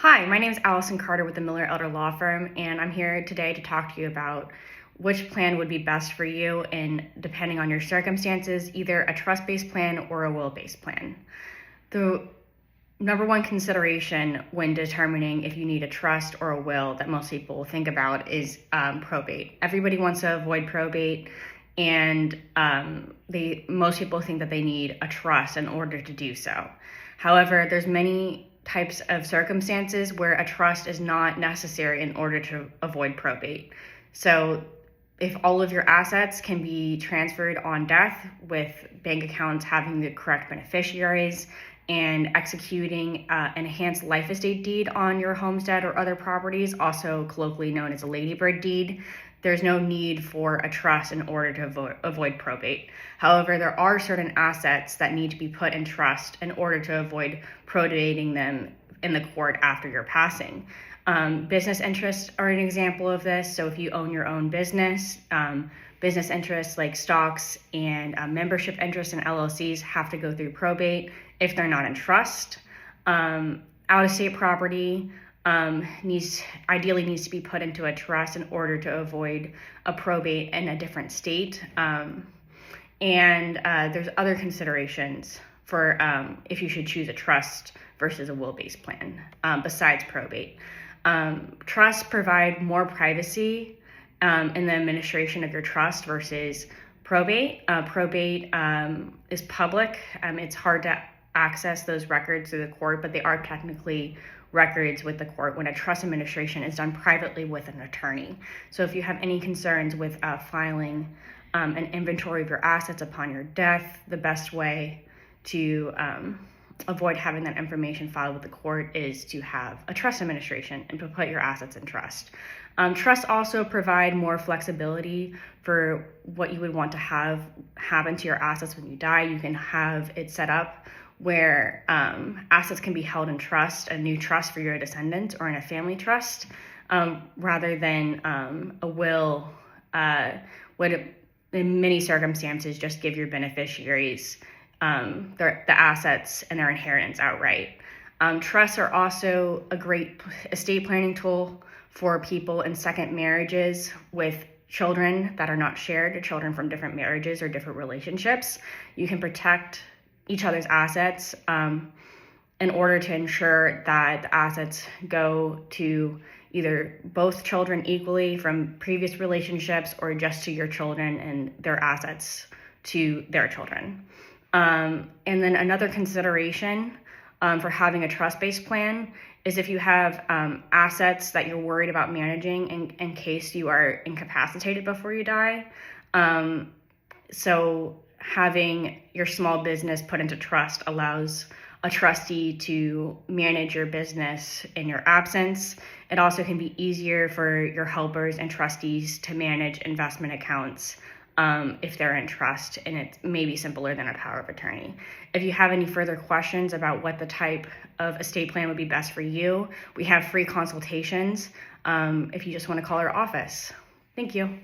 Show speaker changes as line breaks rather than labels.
Hi, my name is Allison Carter with the Miller Elder Law Firm, and I'm here today to talk to you about which plan would be best for you and depending on your circumstances, either a trust-based plan or a will-based plan. The number one consideration when determining if you need a trust or a will that most people think about is probate. Everybody wants to avoid probate, and most people think that they need a trust in order to do so. However, there's many types of circumstances where a trust is not necessary in order to avoid probate. So if all of your assets can be transferred on death with bank accounts having the correct beneficiaries and executing an enhanced life estate deed on your homestead or other properties, also colloquially known as a ladybird deed, there's no need for a trust in order to avoid probate. However, there are certain assets that need to be put in trust in order to avoid probating them in the court after your passing. Business interests are an example of this. So if you own your own business, business interests like stocks and membership interests in LLCs have to go through probate if they're not in trust. Out-of-state property ideally needs to be put into a trust in order to avoid a probate in a different state. There's other considerations for if you should choose a trust versus a will-based plan besides probate. Trusts provide more privacy in the administration of your trust versus probate. Probate is public. It's hard to access those records through the court, but they are technically records with the court when a trust administration is done privately with an attorney. So if you have any concerns with filing an inventory of your assets upon your death, the best way to avoid having that information filed with the court is to have a trust administration and to put your assets in trust. Trusts also provide more flexibility for what you would want to have happen to your assets when you die. You can have it set up where assets can be held in trust, a new trust for your descendants, or in a family trust, rather than a will would, in many circumstances, just give your beneficiaries the assets and their inheritance outright. Trusts are also a great estate planning tool for people in second marriages with children that are not shared, children from different marriages or different relationships. You can protect each other's assets in order to ensure that the assets go to either both children equally from previous relationships or just to your children and their assets to their children. And then another consideration for having a trust-based plan is if you have assets that you're worried about managing in case you are incapacitated before you die. So having your small business put into trust allows a trustee to manage your business in your absence. It also can be easier for your helpers and trustees to manage investment accounts if they're in trust, and it may be simpler than a power of attorney. If you have any further questions about what the type of estate plan would be best for you, we have free consultations if you just want to call our office. Thank you.